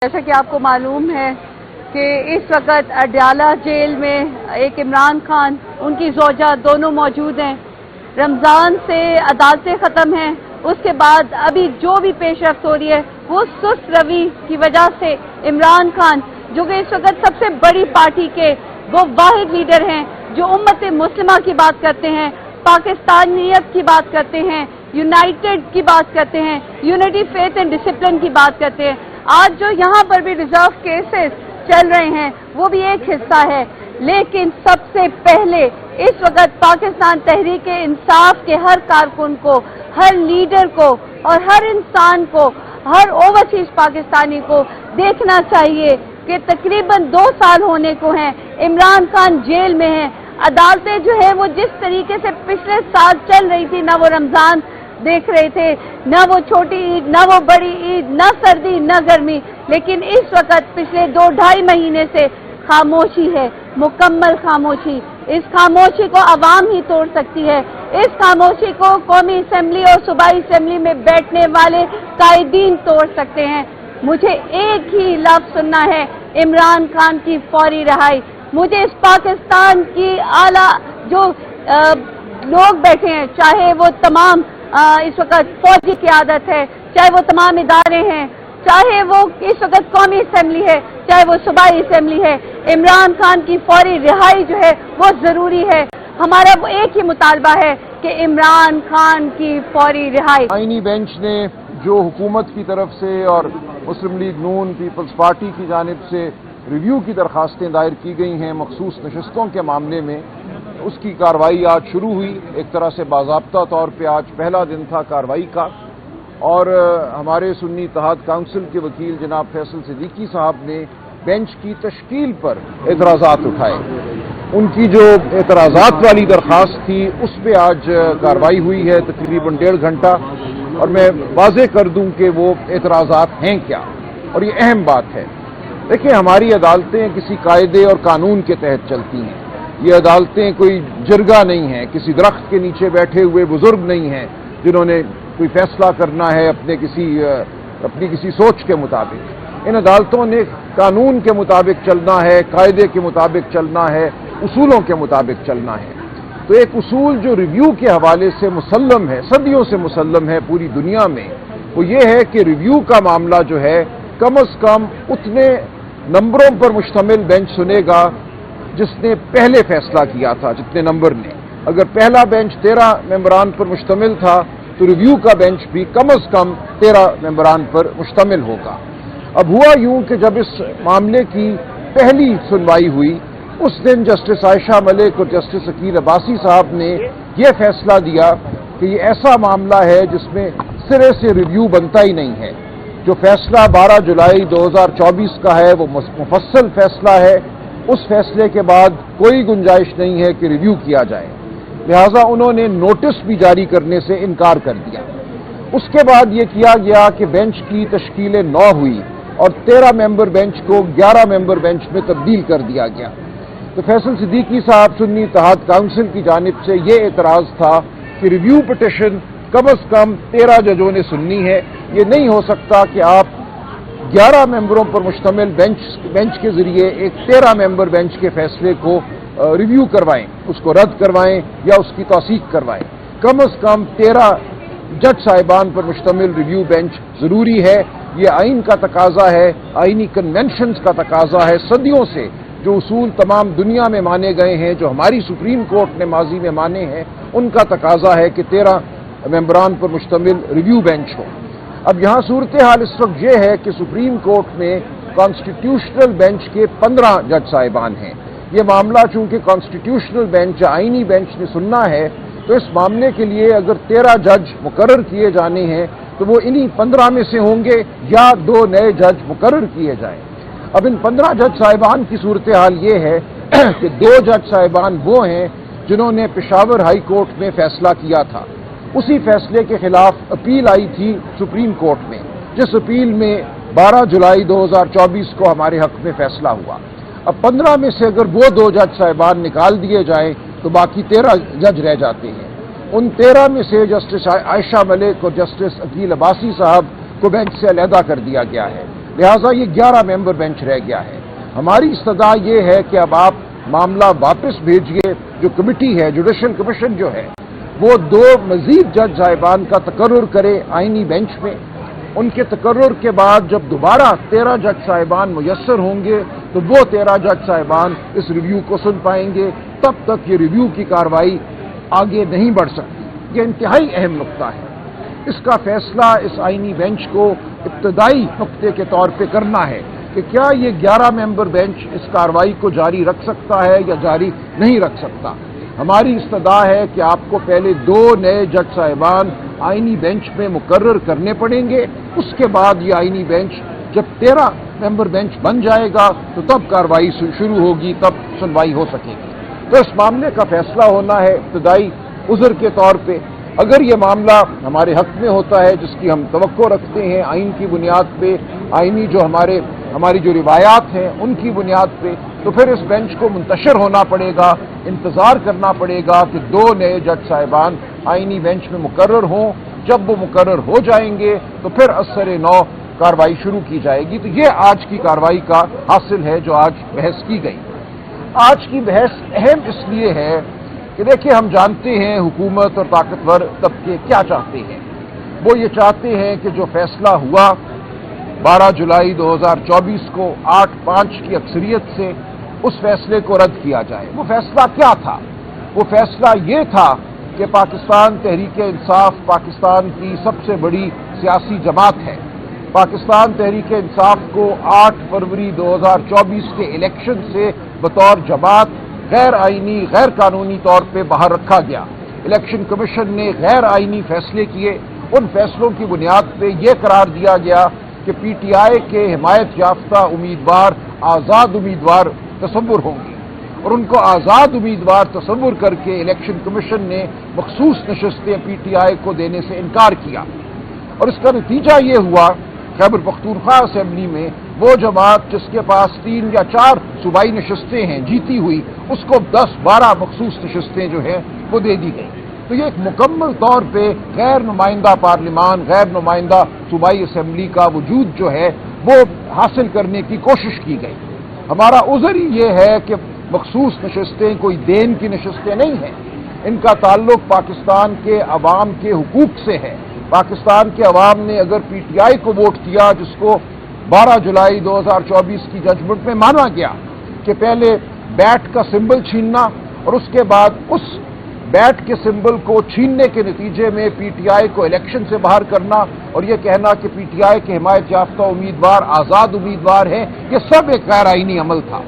جیسا کہ آپ کو معلوم ہے کہ اس وقت اڈیالہ جیل میں ایک عمران خان، ان کی زوجہ دونوں موجود ہیں۔ رمضان سے عدالتیں ختم ہیں، اس کے بعد ابھی جو بھی پیش رفت ہو رہی ہے وہ سست روی کی وجہ سے عمران خان، جو کہ اس وقت سب سے بڑی پارٹی کے وہ واحد لیڈر ہیں جو امت مسلمہ کی بات کرتے ہیں، پاکستانیت کی بات کرتے ہیں، یونائٹڈ کی بات کرتے ہیں، یونٹی فیتھ اینڈ ڈسپلن کی بات کرتے ہیں۔ آج جو یہاں پر بھی ریزرو کیسز چل رہے ہیں وہ بھی ایک حصہ ہے، لیکن سب سے پہلے اس وقت پاکستان تحریک انصاف کے ہر کارکن کو، ہر لیڈر کو اور ہر انسان کو، ہر اوورسیز پاکستانی کو دیکھنا چاہیے کہ تقریباً 2 سال ہونے کو ہیں عمران خان جیل میں ہیں۔ عدالتیں جو ہے وہ جس طریقے سے پچھلے سال چل رہی تھی، نہ وہ رمضان دیکھ رہے تھے، نہ وہ چھوٹی عید، نہ وہ بڑی عید، نہ سردی نہ گرمی، لیکن اس وقت پچھلے 2-2.5 مہینے سے خاموشی ہے، مکمل خاموشی۔ اس خاموشی کو عوام ہی توڑ سکتی ہے، اس خاموشی کو قومی اسمبلی اور صوبائی اسمبلی میں بیٹھنے والے قائدین توڑ سکتے ہیں۔ مجھے ایک ہی لفظ سننا ہے، عمران خان کی فوری رہائی۔ مجھے اس پاکستان کی اعلیٰ جو لوگ بیٹھے ہیں، چاہے وہ تمام اس وقت فوجی قیادت ہے، چاہے وہ تمام ادارے ہیں، چاہے وہ اس وقت قومی اسمبلی ہے، چاہے وہ صوبائی اسمبلی ہے، عمران خان کی فوری رہائی جو ہے وہ ضروری ہے۔ ہمارا وہ ایک ہی مطالبہ ہے کہ عمران خان کی فوری رہائی۔ آئینی بینچ نے جو حکومت کی طرف سے اور مسلم لیگ نون پیپلز پارٹی کی جانب سے ریویو کی درخواستیں دائر کی گئی ہیں مخصوص نشستوں کے معاملے میں، اس کی کارروائی آج شروع ہوئی۔ ایک طرح سے باضابطہ طور پہ آج پہلا دن تھا کارروائی کا، اور ہمارے سنی اتحاد کونسل کے وکیل جناب فیصل صدیقی صاحب نے بینچ کی تشکیل پر اعتراضات اٹھائے۔ ان کی جو اعتراضات والی درخواست تھی اس پہ آج کارروائی ہوئی ہے تقریباً 1.5 گھنٹہ، اور میں واضح کر دوں کہ وہ اعتراضات ہیں کیا، اور یہ اہم بات ہے۔ دیکھیں، ہماری عدالتیں کسی قاعدے اور قانون کے تحت چلتی ہیں۔ یہ عدالتیں کوئی جرگہ نہیں ہیں، کسی درخت کے نیچے بیٹھے ہوئے بزرگ نہیں ہیں جنہوں نے کوئی فیصلہ کرنا ہے اپنی کسی سوچ کے مطابق۔ ان عدالتوں نے قانون کے مطابق چلنا ہے، قاعدے کے مطابق چلنا ہے، اصولوں کے مطابق چلنا ہے۔ تو ایک اصول جو ریویو کے حوالے سے مسلم ہے، صدیوں سے مسلم ہے پوری دنیا میں، وہ یہ ہے کہ ریویو کا معاملہ جو ہے کم از کم اتنے نمبروں پر مشتمل بینچ سنے گا جس نے پہلے فیصلہ کیا تھا، جتنے نمبر نے۔ اگر پہلا بینچ 13 ممبران پر مشتمل تھا تو ریویو کا بینچ بھی کم از کم 13 ممبران پر مشتمل ہوگا۔ اب ہوا یوں کہ جب اس معاملے کی پہلی سنوائی ہوئی، اس دن جسٹس عائشہ ملک اور جسٹس عقیل عباسی صاحب نے یہ فیصلہ دیا کہ یہ ایسا معاملہ ہے جس میں سرے سے ریویو بنتا ہی نہیں ہے۔ جو فیصلہ 12 جولائی 2024 کا ہے وہ مفصل فیصلہ ہے، اس فیصلے کے بعد کوئی گنجائش نہیں ہے کہ ریویو کیا جائے، لہٰذا انہوں نے نوٹس بھی جاری کرنے سے انکار کر دیا۔ اس کے بعد یہ کیا گیا کہ بینچ کی تشکیل 9 ہوئی اور 13 ممبر بینچ کو 11 ممبر بینچ میں تبدیل کر دیا گیا۔ تو فیصل صدیقی صاحب سنی اتحاد کونسل کی جانب سے یہ اعتراض تھا کہ ریویو پٹیشن کم از کم 13 ججوں نے سننی ہے۔ یہ نہیں ہو سکتا کہ آپ 11 ممبروں پر مشتمل بینچ کے ذریعے ایک 13 ممبر بینچ کے فیصلے کو ریویو کروائیں، اس کو رد کروائیں یا اس کی توثیق کروائیں۔ کم از کم 13 جج صاحبان پر مشتمل ریویو بینچ ضروری ہے۔ یہ آئین کا تقاضا ہے، آئینی کنونشنز کا تقاضا ہے۔ صدیوں سے جو اصول تمام دنیا میں مانے گئے ہیں، جو ہماری سپریم کورٹ نے ماضی میں مانے ہیں، ان کا تقاضا ہے کہ 13 ممبران پر مشتمل ریویو بینچ ہو۔ اب یہاں صورتحال اس وقت یہ ہے کہ سپریم کورٹ میں کانسٹیٹیوشنل بینچ کے 15 جج صاحبان ہیں۔ یہ معاملہ چونکہ کانسٹیٹیوشنل بینچ یا آئینی بینچ نے سننا ہے، تو اس معاملے کے لیے اگر 13 جج مقرر کیے جانے ہیں تو وہ انہی 15 میں سے ہوں گے یا 2 نئے جج مقرر کیے جائیں۔ اب ان 15 جج صاحبان کی صورتحال یہ ہے کہ 2 جج صاحبان وہ ہیں جنہوں نے پشاور ہائی کورٹ میں فیصلہ کیا تھا۔ اسی فیصلے کے خلاف اپیل آئی تھی سپریم کورٹ میں، جس اپیل میں 12 جولائی 2024 کو ہمارے حق میں فیصلہ ہوا۔ اب 15 میں سے اگر وہ 2 جج صاحبان نکال دیے جائیں تو باقی 13 جج رہ جاتے ہیں۔ ان 13 میں سے جسٹس عائشہ ملک اور جسٹس عقیل عباسی صاحب کو بینچ سے علیحدہ کر دیا گیا ہے۔ لہٰذا یہ 11 ممبر بینچ رہ گیا ہے۔ ہماری استدعا یہ ہے کہ اب آپ معاملہ واپس بھیجیے، جو کمیٹی ہے، جوڈیشل کمیشن جو ہے، وہ 2 مزید جج صاحبان کا تقرر کرے آئینی بینچ میں۔ ان کے تقرر کے بعد جب دوبارہ 13 جج صاحبان میسر ہوں گے تو وہ 13 جج صاحبان اس ریویو کو سن پائیں گے۔ تب تک یہ ریویو کی کارروائی آگے نہیں بڑھ سکتی۔ یہ انتہائی اہم نقطہ ہے۔ اس کا فیصلہ اس آئینی بینچ کو ابتدائی نقطے کے طور پہ کرنا ہے کہ کیا یہ 11 ممبر بینچ اس کارروائی کو جاری رکھ سکتا ہے یا جاری نہیں رکھ سکتا۔ ہماری استدعا ہے کہ آپ کو پہلے 2 نئے جج صاحبان آئینی بینچ میں مقرر کرنے پڑیں گے، اس کے بعد یہ آئینی بینچ جب 13 ممبر بینچ بن جائے گا تو تب کارروائی شروع ہوگی، تب سنوائی ہو سکے گی۔ تو اس معاملے کا فیصلہ ہونا ہے ابتدائی عذر کے طور پہ۔ اگر یہ معاملہ ہمارے حق میں ہوتا ہے، جس کی ہم توقع رکھتے ہیں آئین کی بنیاد پہ، آئینی جو ہماری جو روایات ہیں ان کی بنیاد پہ، تو پھر اس بینچ کو منتشر ہونا پڑے گا، انتظار کرنا پڑے گا کہ 2 نئے جج صاحبان آئینی بینچ میں مقرر ہوں۔ جب وہ مقرر ہو جائیں گے تو پھر اثر نو کارروائی شروع کی جائے گی۔ تو یہ آج کی کارروائی کا حاصل ہے جو آج بحث کی گئی۔ آج کی بحث اہم اس لیے ہے کہ دیکھیں، ہم جانتے ہیں حکومت اور طاقتور طبقے کیا چاہتے ہیں۔ وہ یہ چاہتے ہیں کہ جو فیصلہ ہوا 12 جولائی 2024 کو 8-5 کی اکثریت سے، اس فیصلے کو رد کیا جائے۔ وہ فیصلہ کیا تھا؟ وہ فیصلہ یہ تھا کہ پاکستان تحریک انصاف پاکستان کی سب سے بڑی سیاسی جماعت ہے۔ پاکستان تحریک انصاف کو 8 فروری 2024 کے الیکشن سے بطور جماعت غیر آئینی، غیر قانونی طور پہ باہر رکھا گیا۔ الیکشن کمیشن نے غیر آئینی فیصلے کیے۔ ان فیصلوں کی بنیاد پہ یہ قرار دیا گیا کہ پی ٹی آئی کے حمایت یافتہ امیدوار آزاد امیدوار تصور ہوں گے، اور ان کو آزاد امیدوار تصور کر کے الیکشن کمیشن نے مخصوص نشستیں پی ٹی آئی کو دینے سے انکار کیا۔ اور اس کا نتیجہ یہ ہوا، خیبر پختونخوا اسمبلی میں وہ جماعت جس کے پاس 3 یا 4 صوبائی نشستیں ہیں جیتی ہوئی، اس کو 10-12 مخصوص نشستیں جو ہیں وہ دے دی گئی۔ تو یہ ایک مکمل طور پہ غیر نمائندہ پارلیمان، غیر نمائندہ صوبائی اسمبلی کا وجود جو ہے وہ حاصل کرنے کی کوشش کی گئی۔ ہمارا عذر ہی یہ ہے کہ مخصوص نشستیں کوئی دین کی نشستیں نہیں ہیں، ان کا تعلق پاکستان کے عوام کے حقوق سے ہے۔ پاکستان کے عوام نے اگر پی ٹی آئی کو ووٹ دیا، جس کو 12 جولائی 2024 کی ججمنٹ میں مانا گیا کہ پہلے بیٹ کا سمبل چھیننا اور اس کے بعد اس بیٹ کے سمبل کو چھیننے کے نتیجے میں پی ٹی آئی کو الیکشن سے باہر کرنا اور یہ کہنا کہ پی ٹی آئی کے حمایت یافتہ امیدوار آزاد امیدوار ہیں، یہ سب ایک غیر آئینی عمل تھا۔